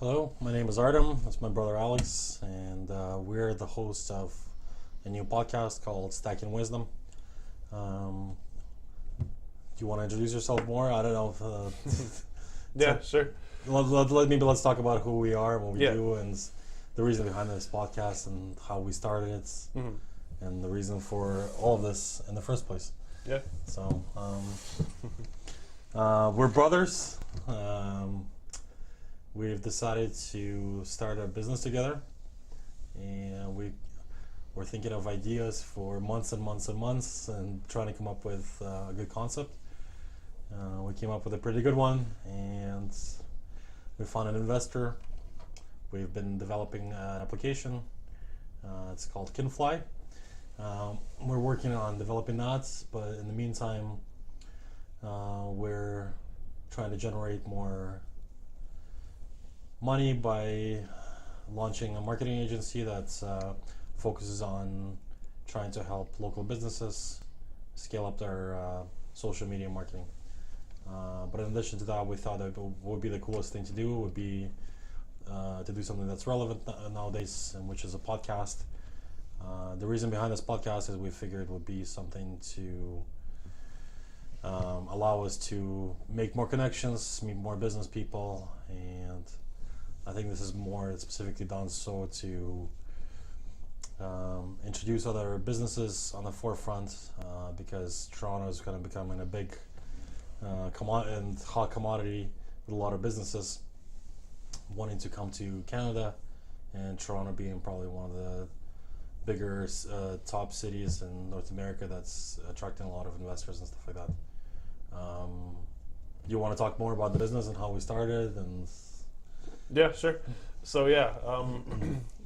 Hello, my name is Artem. That's my brother Alex, and we're the hosts of a new podcast called Stacking Wisdom. Do you want to introduce yourself more? I don't know. Yeah, sure. Maybe let's talk about who we are, what we Yeah. do, and the reason behind this podcast, and how we started it, Mhm. and the reason for all of this in the first place. Yeah. So, we're brothers. We've decided to start a business together, and we're thinking of ideas for months and months and months, and trying to come up with a good concept. We came up with a pretty good one, and we found an investor. We've been developing an application. It's called Kinfly. We're working on developing that, but in the meantime, we're trying to generate more money by launching a marketing agency that focuses on trying to help local businesses scale up their social media marketing. But in addition to that, we thought that what would be the coolest thing to do would be to do something that's relevant nowadays, and which is a podcast. The reason behind this podcast is we figured would be something to allow us to make more connections, meet more business people, and I think this is more specifically done so to introduce other businesses on the forefront, because Toronto is kind of becoming a big hot commodity with a lot of businesses wanting to come to Canada, and Toronto being probably one of the bigger top cities in North America that's attracting a lot of investors and stuff like that. You want to talk more about the business and how we started? And Yeah, sure. So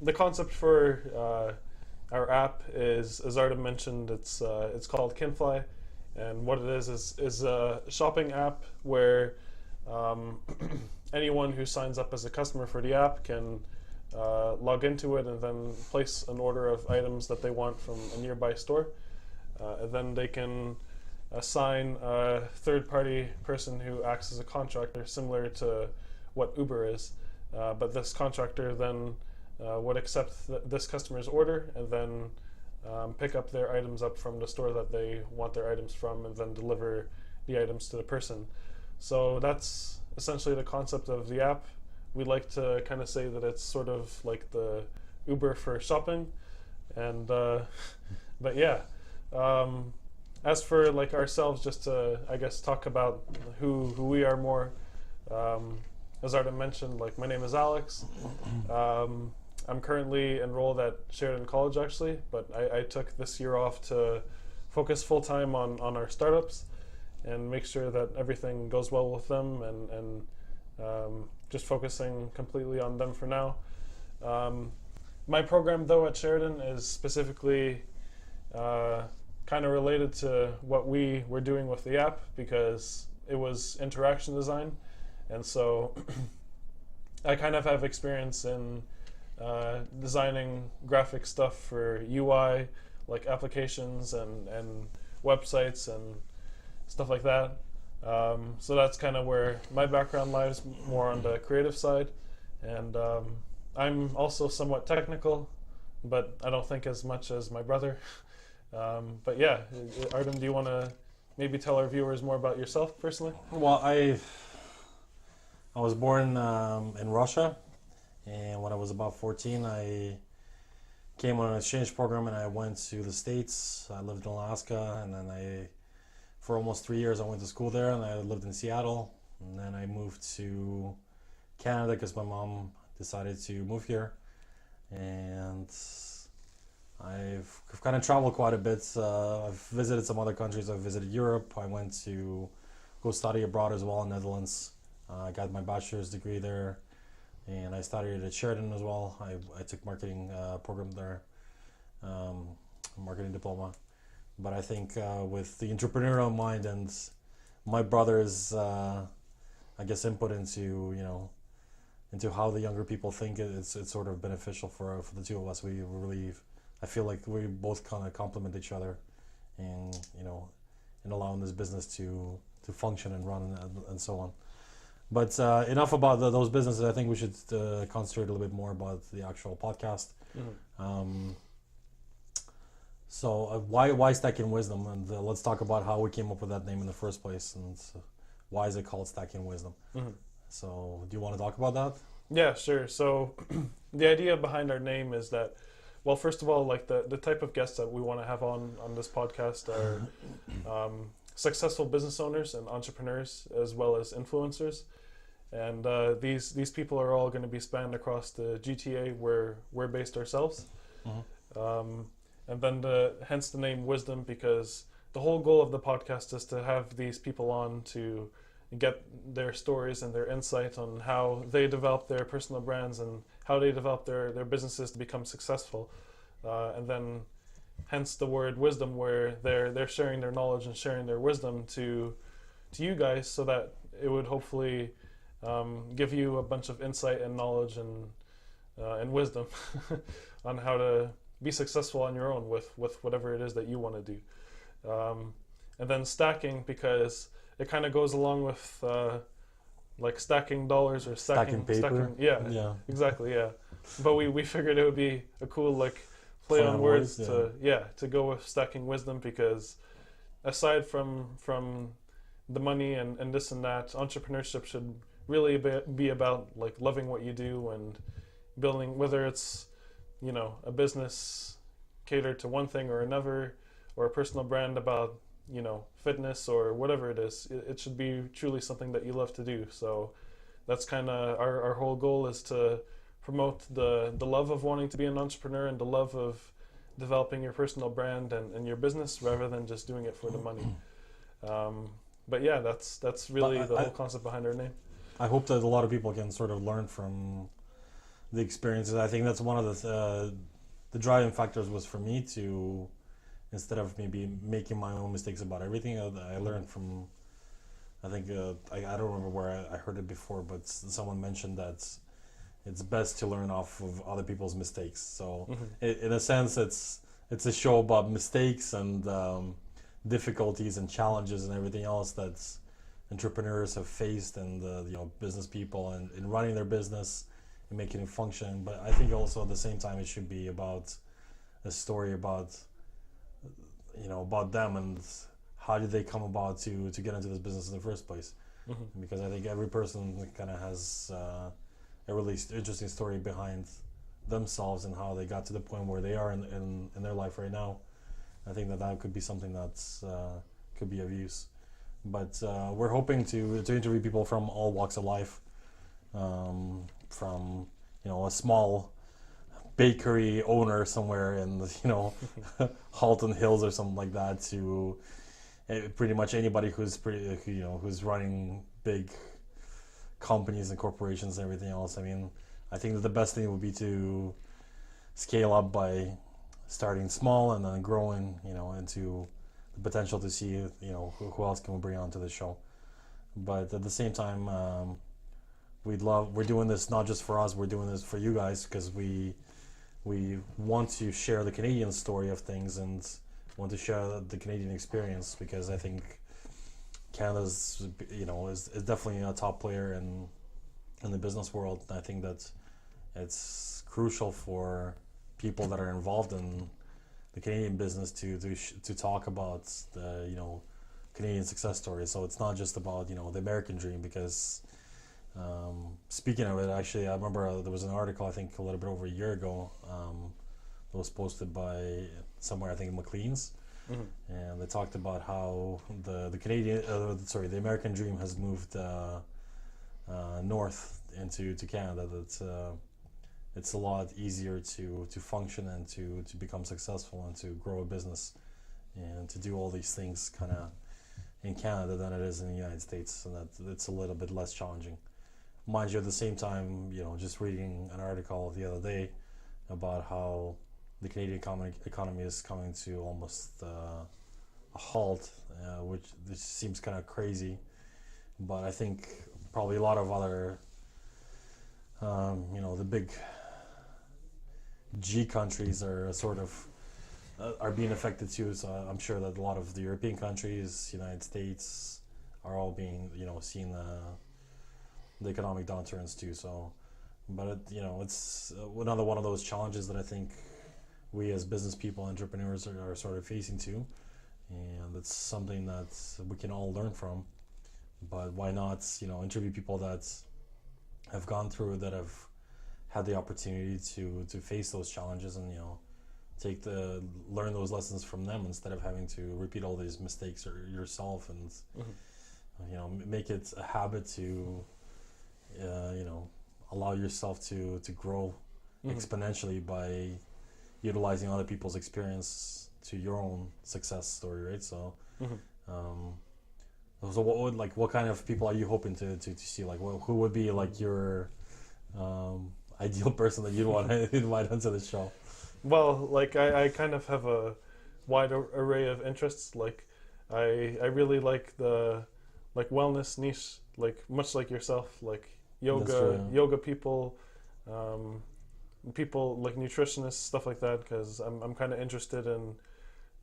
the concept for our app is, as Artem mentioned, it's called Kinfly, and what it is a shopping app where anyone who signs up as a customer for the app can log into it and then place an order of items that they want from a nearby store, and then they can assign a third-party person who acts as a contractor, similar to what Uber is. But this contractor then would accept this customer's order and then pick up their items up from the store that they want their items from, and then deliver the items to the person. So that's essentially the concept of the app. We like to kind of say that it's sort of like the Uber for shopping. And but yeah, as for like ourselves, just to I guess talk about who we are more. As Artem mentioned, like my name is Alex. I'm currently enrolled at Sheridan College actually, but I took this year off to focus full time on our startups and make sure that everything goes well with them, and just focusing completely on them for now. My program though at Sheridan is specifically kind of related to what we were doing with the app, because it was interaction design. And so I kind of have experience in designing graphic stuff for UI, like applications and websites and stuff like that. So that's kind of where my background lies, more on the creative side. And I'm also somewhat technical, but I don't think as much as my brother. But yeah, Artem, do you want to maybe tell our viewers more about yourself personally? well, I was born in Russia, and when I was about 14, I came on an exchange program and I went to the States. I lived in Alaska, and then for almost 3 years, I went to school there, and I lived in Seattle. And then I moved to Canada because my mom decided to move here. And I've kind of traveled quite a bit. I've visited some other countries. I've visited Europe. I went to go study abroad as well in Netherlands. I got my bachelor's degree there, and I studied at Sheridan as well. I took marketing program there, marketing diploma. But I think with the entrepreneurial mind and my brother's, I guess, input into into how the younger people think, it's sort of beneficial for the two of us. We really, I feel like we both kind of complement each other, and in allowing this business to function and run and so on. But enough about those businesses. I think we should concentrate a little bit more about the actual podcast. Um, so why Stacking Wisdom? And let's talk about how we came up with that name in the first place, and why is it called Stacking Wisdom? So do you want to talk about that? Yeah, sure. So the idea behind our name is that, well, first of all, like the type of guests that we want to have on this podcast are successful business owners and entrepreneurs, as well as influencers. And these people are all going to be spanned across the GTA where we're based ourselves. And then hence the name Wisdom, because the whole goal of the podcast is to have these people on to get their stories and their insight on how they develop their personal brands and how they develop their businesses to become successful. And then hence the word wisdom, where they're sharing their knowledge and sharing their wisdom to you guys, so that it would hopefully give you a bunch of insight and knowledge and wisdom on how to be successful on your own with whatever it is that you want to do. And then stacking, because it kind of goes along with like stacking dollars or Stacking paper. Yeah, exactly, yeah. But we figured it would be a cool like play on words to go with Stacking Wisdom, because aside from the money and this and that, entrepreneurship should really be about like loving what you do and building, whether it's, you know, a business catered to one thing or another, or a personal brand about, you know, fitness or whatever it is. It should be truly something that you love to do. So that's kind of our whole goal, is to promote the love of wanting to be an entrepreneur and the love of developing your personal brand and your business, rather than just doing it for the money. But yeah, that's really the whole concept behind our name. I hope that a lot of people can sort of learn from the experiences. I think that's one of the driving factors was for me to, instead of maybe making my own mistakes about everything, I learned from, I think, I don't remember where I heard it before, but someone mentioned that it's best to learn off of other people's mistakes. So in a sense, it's a show about mistakes and difficulties and challenges and everything else that entrepreneurs have faced, and you know, business people and in running their business and making it function. But I think also at the same time it should be about a story about, you know, about them and how did they come about to get into this business in the first place. Because I think every person kind of has a really interesting story behind themselves and how they got to the point where they are in their life right now. I think that could be something that's could be of use. But we're hoping to interview people from all walks of life, from, you know, a small bakery owner somewhere in, you know, Halton Hills or something like that, to pretty much anybody who's who's running big companies and corporations and everything else. I mean, I think that the best thing would be to scale up by starting small and then growing, you know, into the potential to see, you know, who else can we bring onto the show. But at the same time, we're doing this not just for us, we're doing this for you guys, because we want to share the Canadian story of things and want to share the Canadian experience, because I think Canada's, you know, is definitely a top player in the business world. And I think that it's crucial for people that are involved in the Canadian business to talk about the, you know, Canadian success stories. So it's not just about, you know, the American dream, because speaking of it, actually, I remember there was an article, I think a little bit over a year ago, that was posted by somewhere, I think Maclean's, and they talked about how the the American dream has moved north into Canada. That it's a lot easier to function and to become successful and to grow a business and to do all these things kind of in Canada than it is in the United States, and that it's a little bit less challenging. Mind you, at the same time, you know, just reading an article the other day about how the Canadian economy is coming to almost a halt, which seems kind of crazy, but I think probably a lot of other, you know, the big G countries are sort of are being affected too. So I'm sure that a lot of the European countries, United States, are all being, you know, seeing the economic downturns too. So, but it's another one of those challenges that I think we as business people, entrepreneurs, are sort of facing too, and it's something that we can all learn from. But why not, interview people that have gone through it, that have had the opportunity to face those challenges, and learn those lessons from them instead of having to repeat all these mistakes yourself, and make it a habit to allow yourself to grow exponentially by utilizing other people's experience to your own success story, right? So, so what kind of people are you hoping to see? Like, who would be like your ideal person that you'd want to invite onto the show? Well, like I kind of have a wide array of interests. Like I really like the wellness niche, like much like yourself, like yoga people, people like nutritionists, stuff like that, because I'm kind of interested in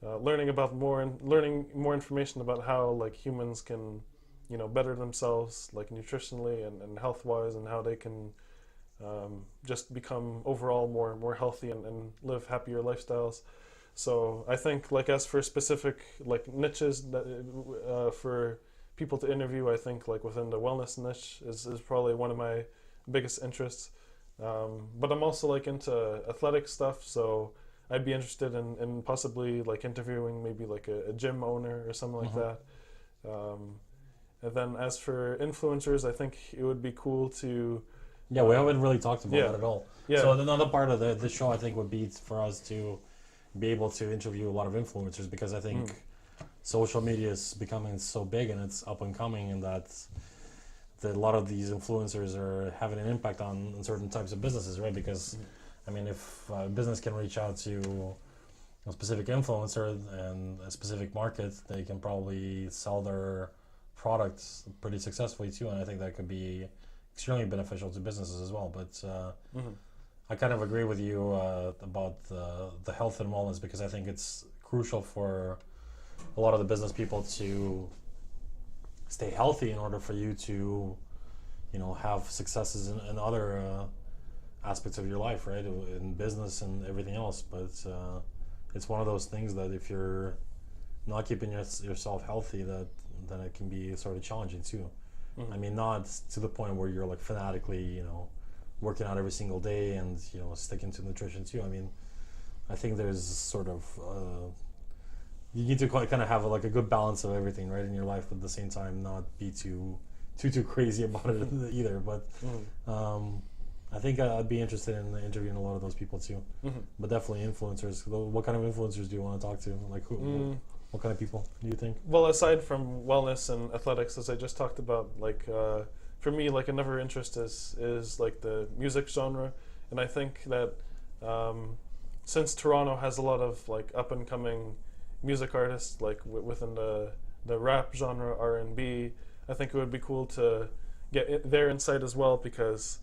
learning more information about how like humans can better themselves like nutritionally and health wise, and how they can just become overall more healthy and live happier lifestyles. So I think like as for specific like niches that for people to interview, I think like within the wellness niche is probably one of my biggest interests. But I'm also like into athletic stuff, so I'd be interested in possibly like interviewing maybe like a gym owner or something like that. And then as for influencers, I think it would be cool to... Yeah, we haven't really talked about that at all. Yeah. So another part of the show, I think, would be for us to be able to interview a lot of influencers, because I think social media is becoming so big and it's up and coming, and that a lot of these influencers are having an impact on certain types of businesses, right? Because, I mean, if a business can reach out to a specific influencer and a specific market, they can probably sell their products pretty successfully too, and I think that could be extremely beneficial to businesses as well. But I kind of agree with you about the health and wellness, because I think it's crucial for a lot of the business people to stay healthy in order for you to, have successes in other aspects of your life, right? In business and everything else. But it's one of those things that if you're not keeping yourself healthy, then it can be sort of challenging too. I mean, not to the point where you're like fanatically, working out every single day and, sticking to nutrition too. I mean, I think there's sort of, you need to kind of have like a good balance of everything, right, in your life, but at the same time not be too crazy about it either. But I think I'd be interested in interviewing a lot of those people too. But definitely influencers. What kind of influencers do you want to talk to? Like who? What kind of people do you think? Well, aside from wellness and athletics, as I just talked about, like for me, like another interest is like the music genre, and I think that since Toronto has a lot of like up and coming music artists, like within the rap genre, R&B, I think it would be cool to get their insight as well, because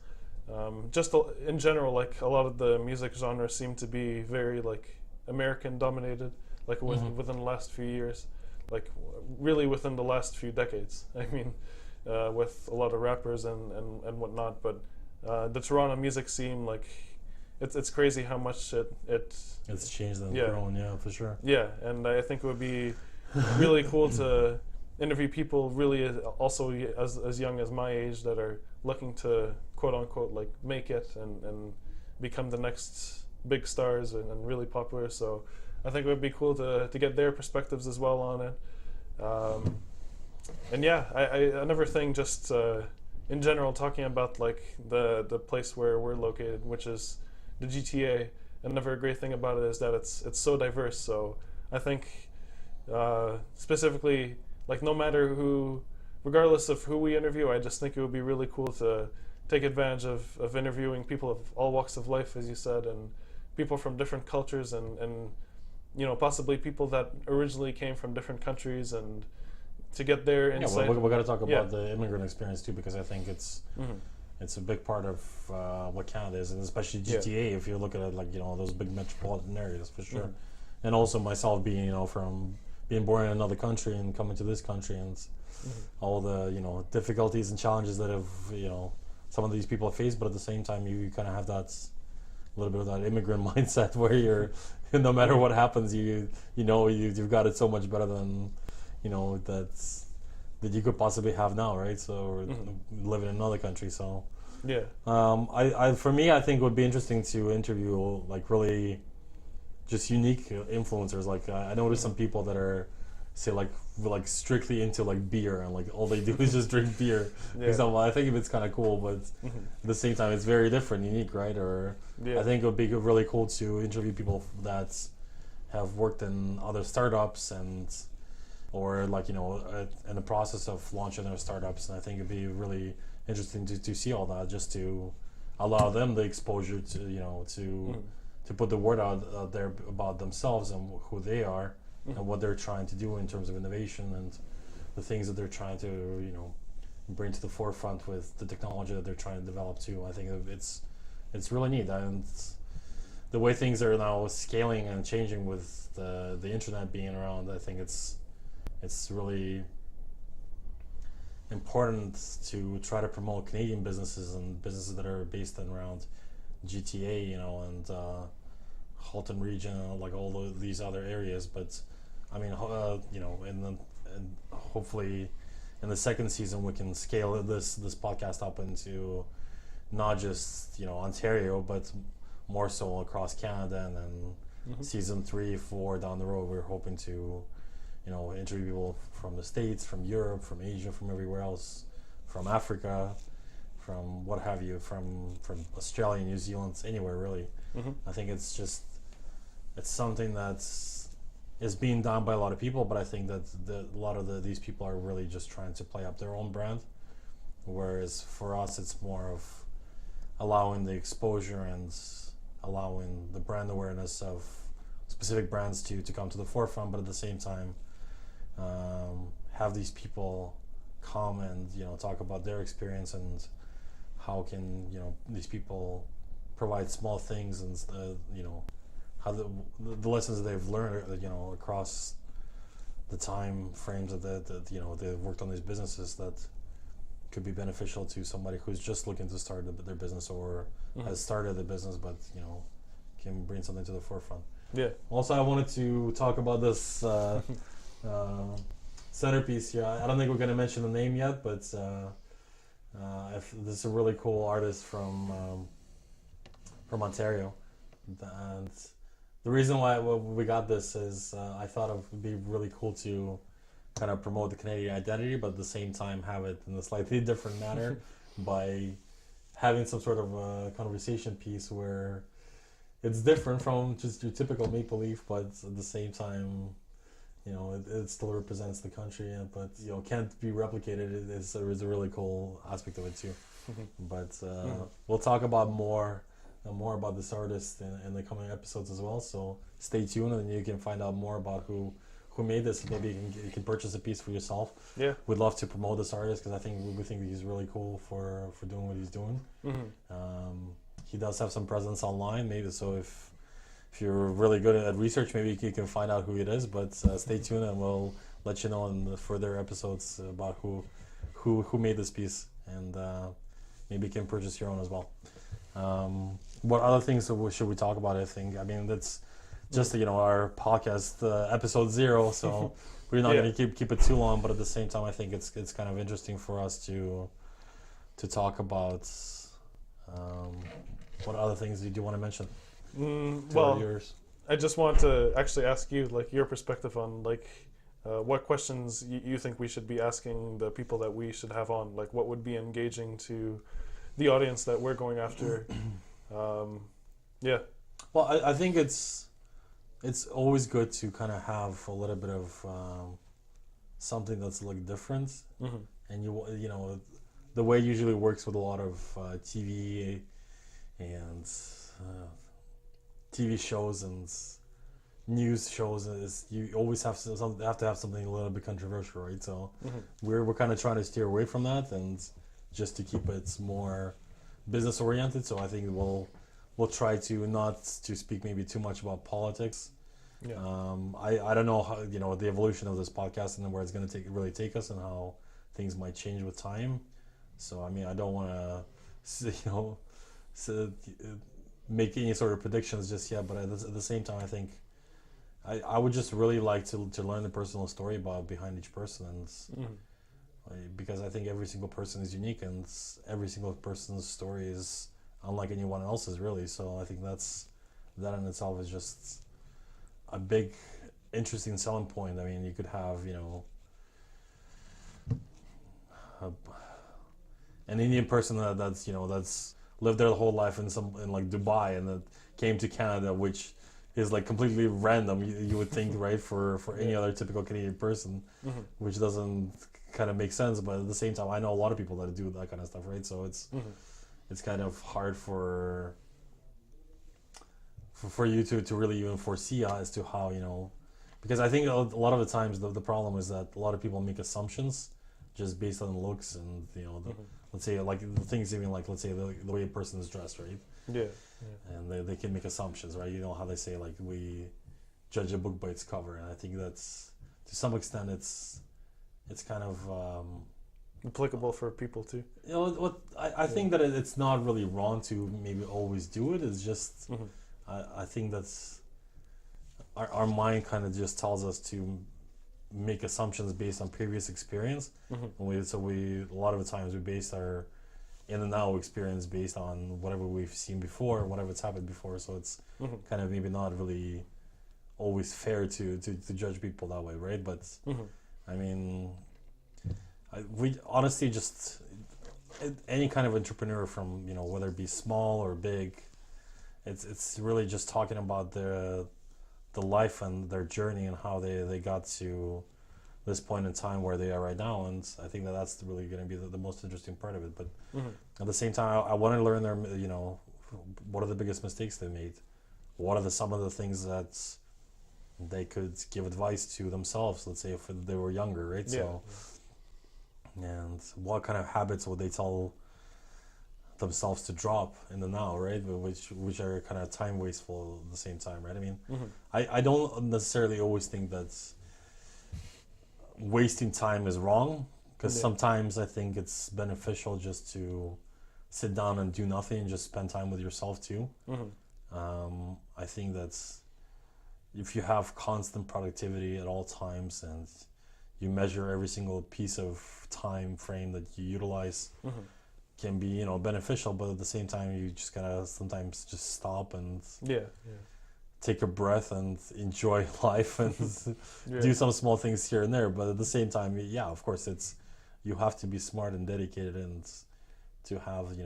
just in general, like a lot of the music genres seem to be very like American dominated. Like within the last few years, like really within the last few decades. I mean, with a lot of rappers and whatnot. But the Toronto music scene, like, it's crazy how much it's changed and grown, yeah, for sure. Yeah, and I think it would be really cool to interview people really also as young as my age that are looking to quote unquote like make it and become the next big stars and really popular. So I think it would be cool to get their perspectives as well on it. And yeah, another thing, just in general, talking about like the place where we're located, which is the GTA. Another great thing about it is that it's so diverse. So I think specifically, like no matter regardless of who we interview, I just think it would be really cool to take advantage of interviewing people of all walks of life, as you said, and people from different cultures and possibly people that originally came from different countries, and to get their insight. Yeah, we got to talk about the immigrant experience too, because I think it's a big part of what Canada is, and especially GTA. If you look at it like those big metropolitan areas, for sure. And also myself being from being born in another country and coming to this country, and all the difficulties and challenges that have some of these people have faced, but at the same time you kind of have that little bit of that immigrant mindset where you're no matter what happens you've got it so much better than that you could possibly have now, right? So living in another country. So Yeah. for me, I think it would be interesting to interview like really just unique influencers. Like I noticed some people that are say like strictly into like beer and like all they do is just drink beer. For example, I think it's kind of cool, but at the same time it's very different, unique, right? Or I think it would be really cool to interview people that have worked in other startups or like in the process of launching their startups, and I think it'd be really interesting to see all that, just to allow them the exposure to to put the word out there about themselves and who they are and what they're trying to do in terms of innovation and the things that they're trying to bring to the forefront with the technology that they're trying to develop too. I think it's really neat, and the way things are now scaling and changing with the internet being around, I think it's really important to try to promote Canadian businesses and businesses that are based around GTA, and Halton region, like all of these other areas. But I mean, and hopefully in the second season we can scale this podcast up into not just Ontario, but more so across Canada, and then season 3, 4 down the road, we're hoping to interview people from the States, from Europe, from Asia, from everywhere else, from Africa, from what have you, from Australia, New Zealand, anywhere really. I think it's something that is being done by a lot of people, but I think that a lot of these people are really just trying to play up their own brand, whereas for us it's more of allowing the exposure and allowing the brand awareness of specific brands to come to the forefront, but at the same time have these people come and talk about their experience and how can these people provide small things and how the lessons that they've learned across the time frames that they've worked on these businesses that could be beneficial to somebody who's just looking to start their business or has started the business, but can bring something to the forefront. Yeah. Also, I wanted to talk about this centerpiece here. I don't think we're going to mention the name yet, but this is a really cool artist from Ontario, and the reason why we got this is I thought it would be really cool to kind of promote the Canadian identity, but at the same time have it in a slightly different manner by having some sort of a conversation piece where it's different from just your typical Maple Leaf, but at the same time, it still represents the country, but can't be replicated. It's a really cool aspect of it too. But we'll talk about more about this artist in the coming episodes as well. So stay tuned, and you can find out more about who made this. Maybe you can purchase a piece for yourself. Yeah, we'd love to promote this artist because I think we think he's really cool for doing what he's doing. He does have some presence online, maybe. So if you're really good at research, maybe you can find out who it is. But stay tuned, and we'll let you know in the further episodes about who made this piece, and maybe you can purchase your own as well. What other things should we talk about? I mean, that's just our podcast episode 0, so we're not going to keep it too long. But at the same time, I think it's kind of interesting for us to talk about. What other things do you want to mention? Well, I just want to actually ask you, like, your perspective on what questions you think we should be asking the people that we should have on. Like, what would be engaging to the audience that we're going after? Yeah. Well, I think it's always good to kind of have a little bit of something that's like different, and the way it usually works with a lot of TV and TV shows and news shows is you always have to have something a little bit controversial, right? So we're kind of trying to steer away from that and just to keep it more business oriented. So I think we'll try to not to speak maybe too much about politics. Yeah. I don't know how the evolution of this podcast and where it's going to really take us, and how things might change with time. So I mean, I don't want to, make any sort of predictions just yet. But at the same time, I think I would just really like to learn the personal story behind each person, and because I think every single person is unique, and every single person's story is unlike anyone else's, really. So I think that in itself is just a big, interesting selling point. I mean, you could have, an Indian person that's lived there the whole life in like Dubai, and that came to Canada, which is like completely random. You would think, right, for any other typical Canadian person, which doesn't kind of make sense. But at the same time, I know a lot of people that do that kind of stuff, right? So it's kind of hard for you to really even foresee as to how, because I think a lot of the times the problem is that a lot of people make assumptions just based on looks, and let's say like the things, even like, let's say the way a person is dressed, right? Yeah. And they can make assumptions, right? You know how they say, like, we judge a book by its cover, and I think that's, to some extent, it's kind of applicable for people too. What I think that it's not really wrong to maybe always do it. It's just I think that's our mind kind of just tells us to make assumptions based on previous experience, and we a lot of the times we base our in the now experience based on whatever we've seen before, whatever's happened before. So it's kind of maybe not really always fair to judge people that way, right? But I mean, we honestly just any kind of entrepreneur, from whether it be small or big, it's really just talking about the life and their journey and how they got to this point in time where they are right now. And I think that's really going to be the most interesting part of it. But at the same time, I want to learn their, what are the biggest mistakes they made? What are some of the things that they could give advice to themselves, let's say if they were younger, right? Yeah. So, and what kind of habits would they tell themselves to drop in the now, right? Which are kind of time wasteful at the same time, right? I mean, I don't necessarily always think that wasting time is wrong, because sometimes I think it's beneficial just to sit down and do nothing and just spend time with yourself too. I think that's, if you have constant productivity at all times and you measure every single piece of time frame that you utilize, can be beneficial, but at the same time you just gotta sometimes just stop and take a breath and enjoy life and do some small things here and there. But at the same time, of course, you have to be smart and dedicated, and to have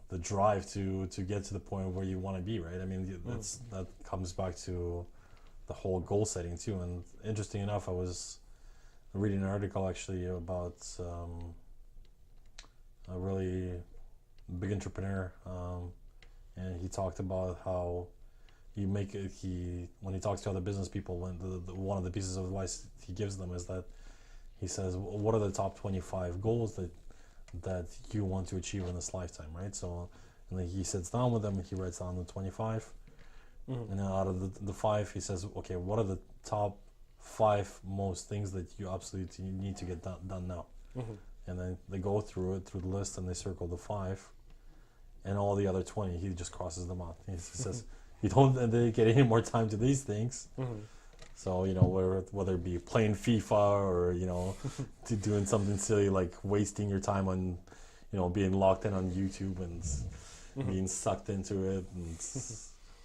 the drive to get to the point where you want to be, right? I mean, that comes back to the whole goal setting too. And interesting enough, I was reading an article actually about a really big entrepreneur, and he talked about how when he talks to other business people, when one of the pieces of advice he gives them is that he says, what are the top 25 goals that you want to achieve in this lifetime, right? So, and then he sits down with them and he writes down the 25, and then out of the 5, he says, okay, what are the top 5 most things that you absolutely need to get done now? And then they go through the list and they circle the 5, and all the other 20 he just crosses them out. He says, you don't dedicate any more time to these things. So whether it be playing FIFA or to doing something silly like wasting your time on being locked in on YouTube and being sucked into it, and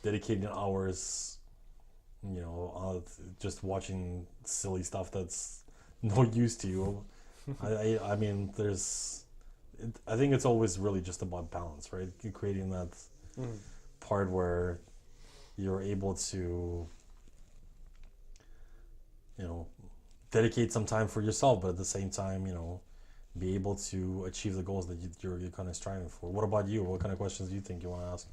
dedicating hours just watching silly stuff that's no use to you. I mean, I think it's always really just about balance, right? You're creating that part where you're able to dedicate some time for yourself, but at the same time be able to achieve the goals that you're kind of striving for. What about you? What kind of questions do you think you want to ask?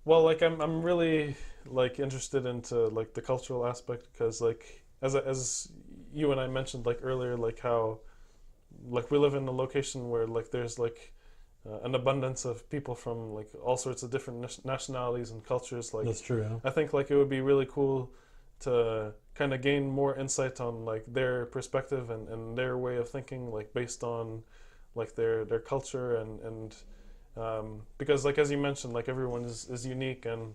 Well, like I'm really like interested into like the cultural aspect, because like as you and I mentioned like earlier, like how like we live in a location where like there's like an abundance of people from like all sorts of different nationalities and cultures. Like that's true. Yeah. I think like it would be really cool to kind of gain more insight on like their perspective and their way of thinking, like based on like their culture and because like as you mentioned, like everyone is unique, and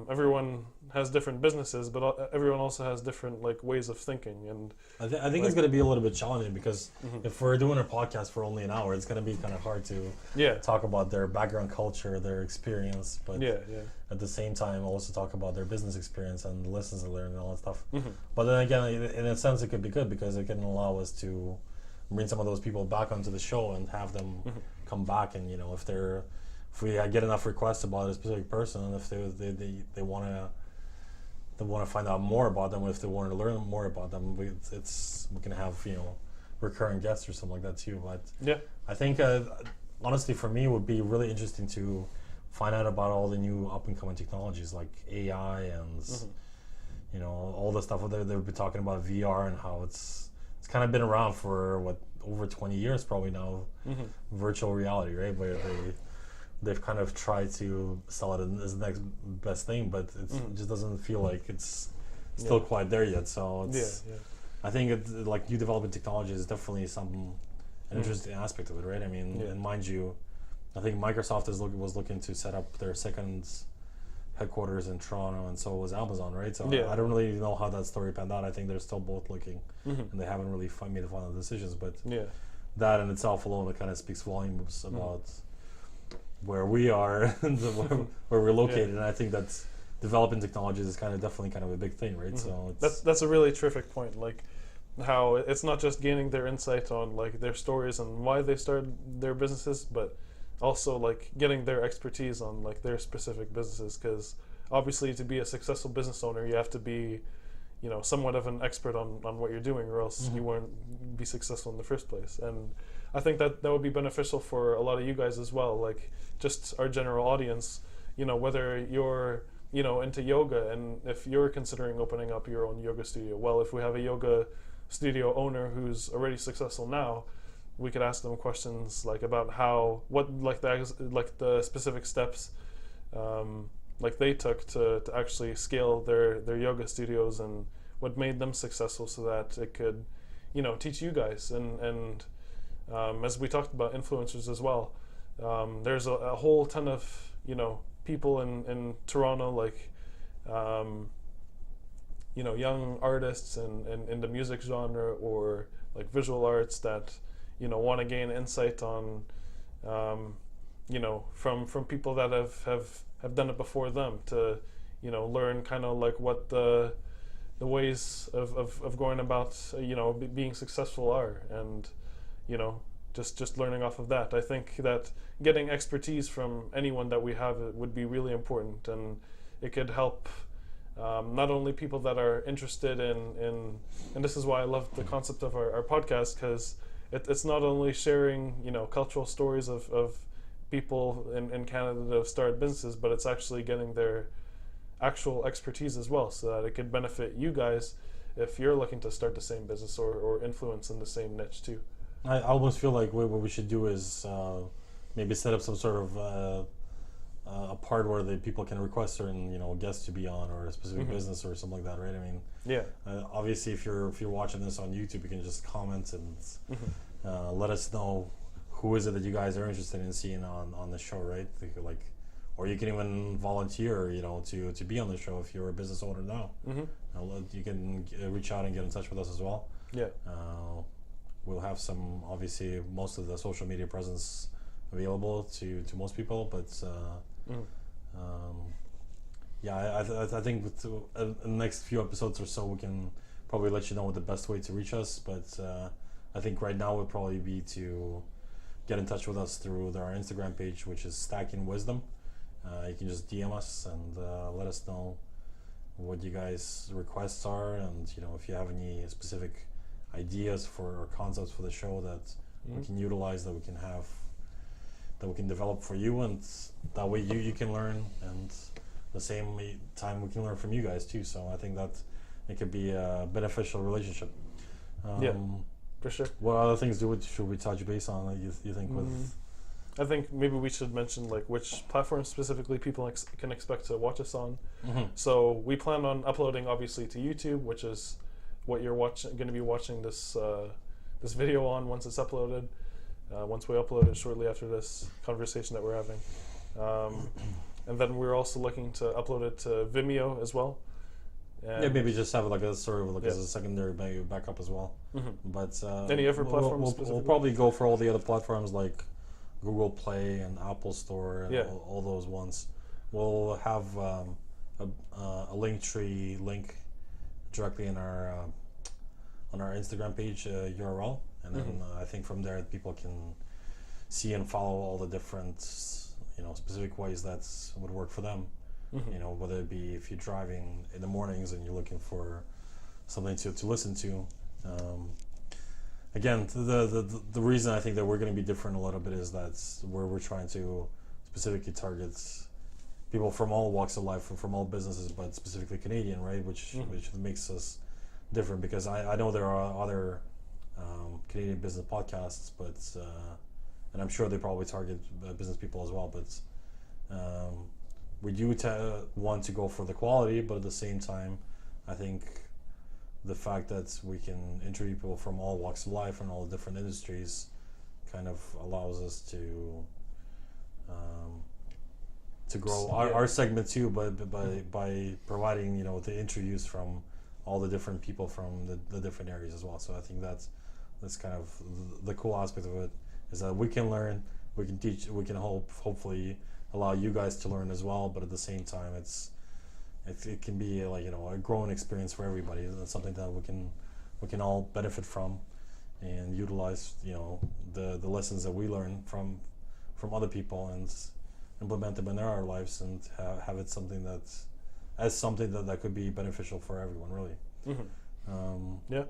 everyone has different businesses, but everyone also has different like ways of thinking. And I think it's going to be a little bit challenging because if we're doing a podcast for only an hour, it's going to be kind of hard to talk about their background, culture, their experience, but at the same time also talk about their business experience and the lessons they learned and all that stuff. But then again, in a sense, it could be good because it can allow us to bring some of those people back onto the show and have them come back, and if we get enough requests about a specific person, and if they want to find out more about them, if they want to learn more about them, we can have recurring guests or something like that too. But I think honestly for me it would be really interesting to find out about all the new up and coming technologies like AI and all the stuff that they've been talking about, VR, and how it's kind of been around for over 20 years probably now. Virtual reality, right? Where they've kind of tried to sell it as the next best thing, but it just doesn't feel like it's still quite there yet. So I think like new development technology is definitely an interesting aspect of it, right? I mean, and mind you, I think Microsoft was looking to set up their second headquarters in Toronto, and so was Amazon, right? So I don't really know how that story panned out. I think they're still both looking, and they haven't really made the final decisions. But that in itself alone, it kind of speaks volumes about where we are and where we're located. And I think that developing technologies is definitely a big thing, right? So that's a really terrific point. Like how it's not just gaining their insight on like their stories and why they started their businesses, but also like getting their expertise on like their specific businesses, because obviously to be a successful business owner you have to be somewhat of an expert on what you're doing, or else you won't be successful in the first place. And I think that would be beneficial for a lot of you guys as well, like just our general audience, whether you're into yoga, and if you're considering opening up your own yoga studio, well, if we have a yoga studio owner who's already successful now, we could ask them questions like about the specific steps like they took to actually scale their yoga studios, and what made them successful, so that it could teach you guys. And as we talked about influencers as well, there's a whole ton of people in Toronto, like young artists and in the music genre or like visual arts that want to gain insight on from people that have done it before them, to learn kind of like what the ways of going about being successful are, and just learning off of that. I think that getting expertise from anyone that we have would be really important, and it could help not only people that are interested in and this is why I love the concept of our podcast, because it's not only sharing cultural stories of people in Canada that have started businesses, but it's actually getting their actual expertise as well, so that it could benefit you guys if you're looking to start the same business or influence in the same niche too. I almost feel like what we should do is maybe set up some sort of a part where the people can request certain guests to be on, or a specific business or something like that, right? I mean, obviously if you're watching this on YouTube, you can just comment and let us know who is it that you guys are interested in seeing on the show, right? Like, or you can even volunteer, to be on the show if you're a business owner now. You can reach out and get in touch with us as well. We'll have obviously most of the social media presence available to most people, but I think with the next few episodes or so we can probably let you know what the best way to reach us, but I think right now would probably be to get in touch with us through our Instagram page, which is Stacking Wisdom. You can just DM us and let us know what you guys' requests are, and if you have any specific ideas or concepts for the show that we can utilize, that we can develop for you, and that way you can learn, and the same time we can learn from you guys too. So I think that it could be a beneficial relationship. For sure. What other things should we touch base on? You think with I think maybe we should mention like which platform specifically people can expect to watch us on. So we plan on uploading obviously to YouTube, which is what you're going to be watching this this video on once it's uploaded. Once we upload it shortly after this conversation that we're having, and then we're also looking to upload it to Vimeo as well. And yeah, maybe just have it like a sort of like as a secondary backup as well. But any other platforms? We'll probably go for all the other platforms like Google Play and Apple Store and all those ones. We'll have a Linktree link directly in our on our Instagram page URL, and then I think from there people can see and follow all the different specific ways that would work for them. Whether it be if you're driving in the mornings and you're looking for something to listen to. Again, the reason I think that we're going to be different a little bit is that we're trying to specifically target people from all walks of life, from all businesses, but specifically Canadian, right? Which makes us different, because I know there are other Canadian business podcasts, but and I'm sure they probably target business people as well, but we do want to go for the quality, but at the same time, I think the fact that we can interview people from all walks of life and all the different industries kind of allows us to grow our segment too, by providing the interviews from all the different people from the different areas as well. So I think that's kind of the cool aspect of it, is that we can learn, we can teach, we can hopefully allow you guys to learn as well, but at the same time it can be like a growing experience for everybody. That's something that we can all benefit from and utilize the lessons that we learn from other people and implement them in our lives, and have it something that could be beneficial for everyone, really.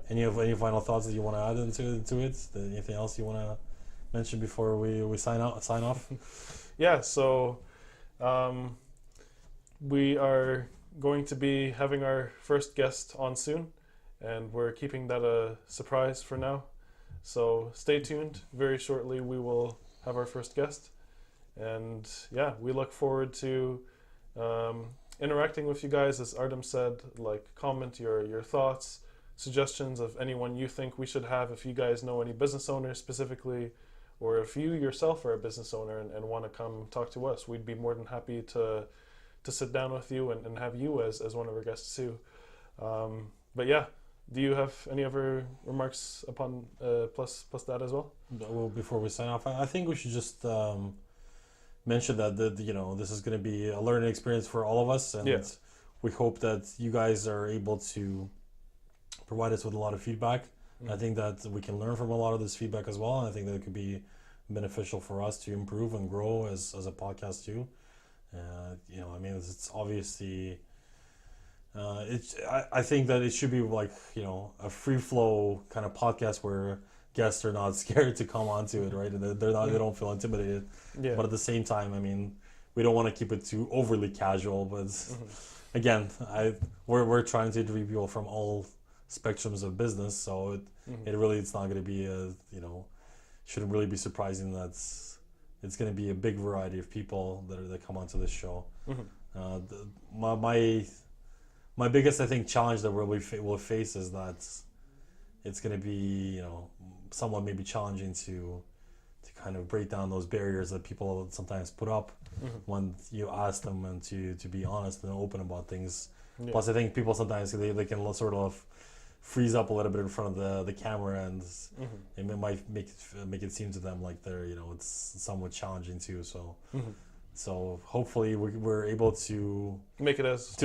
Any final thoughts that you want to add into it? Anything else you want to mention before we sign off? Yeah, so we are going to be having our first guest on soon, and we're keeping that a surprise for now. So stay tuned. Very shortly we will have our first guest, and yeah, we look forward to interacting with you guys. As Artem said, like, comment your thoughts, suggestions of anyone you think we should have. If you guys know any business owners specifically, or if you yourself are a business owner and want to come talk to us, we'd be more than happy to sit down with you and have you as one of our guests too. But yeah, do you have any other remarks upon plus that as well? Well, before we sign off, I think we should just mention that this is going to be a learning experience for all of us, and we hope that you guys are able to provide us with a lot of feedback. I think that we can learn from a lot of this feedback as well, and I think that it could be beneficial for us to improve and grow as a podcast too. It's obviously I think that it should be like a free flow kind of podcast where guests are not scared to come onto it, right? And they don't feel intimidated. But at the same time, we don't want to keep it too overly casual. But again, we're trying to interview people from all spectrums of business, so it's not going to be shouldn't really be surprising that it's going to be a big variety of people that come onto this show. My biggest, I think, challenge that we'll face is that it's going to be somewhat maybe challenging to kind of break down those barriers that people sometimes put up when you ask them and to be honest and open about things. Plus, I think people sometimes they can sort of freeze up a little bit in front of the camera, and it might make it seem to them like they're it's somewhat challenging too. So hopefully we're able to make it as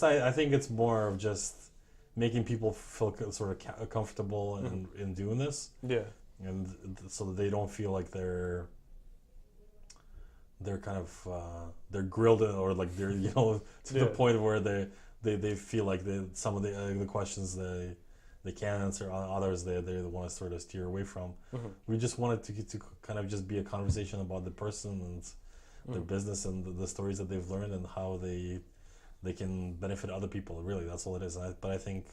I think it's more of just making people feel sort of comfortable in doing this, and so that they don't feel like they're kind of they're grilled or like they're to the point where they feel like some of the questions they can't answer, others they want to sort of steer away from. We just wanted to kind of just be a conversation about the person and their business and the stories that they've learned and how they can benefit other people. Really, that's all it is. But I think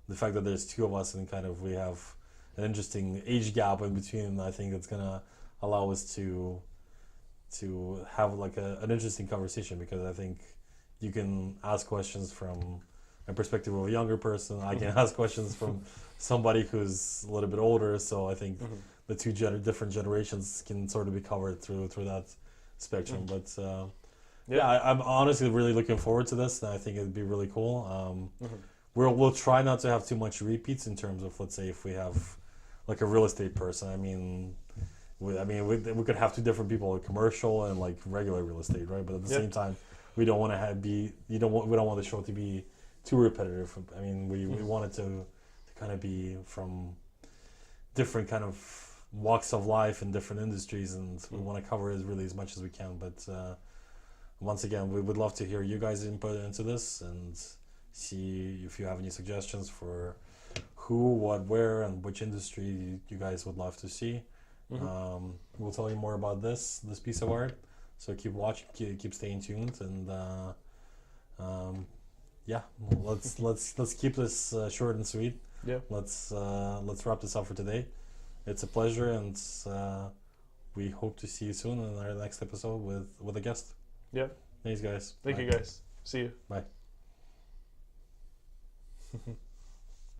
the fact that there's two of us and kind of we have an interesting age gap in between, I think it's gonna allow us to have like an interesting conversation, because I think you can ask questions from a perspective of a younger person. I can ask questions from somebody who's a little bit older. So I think the two different generations can sort of be covered through that spectrum. But I'm honestly really looking forward to this, and I think it'd be really cool. We'll try not to have too much repeats in terms of, let's say, if we have like a real estate person. I mean, we could have two different people, like commercial and like regular real estate, right? But at the same time, we don't want to we don't want the show to be too repetitive. I mean, we want it to kind of be from different kind of walks of life in different industries, and we want to cover it really as much as we can. But once again, we would love to hear you guys' input into this and see if you have any suggestions for who, what, where, and which industry you guys would love to see. We'll tell you more about this piece of art. So keep watching, keep staying tuned, and let's keep this short and sweet. Yeah. Let's wrap this up for today. It's a pleasure, and we hope to see you soon in our next episode with a guest. Yeah. Thanks, guys. Thank you, guys. See you. Bye.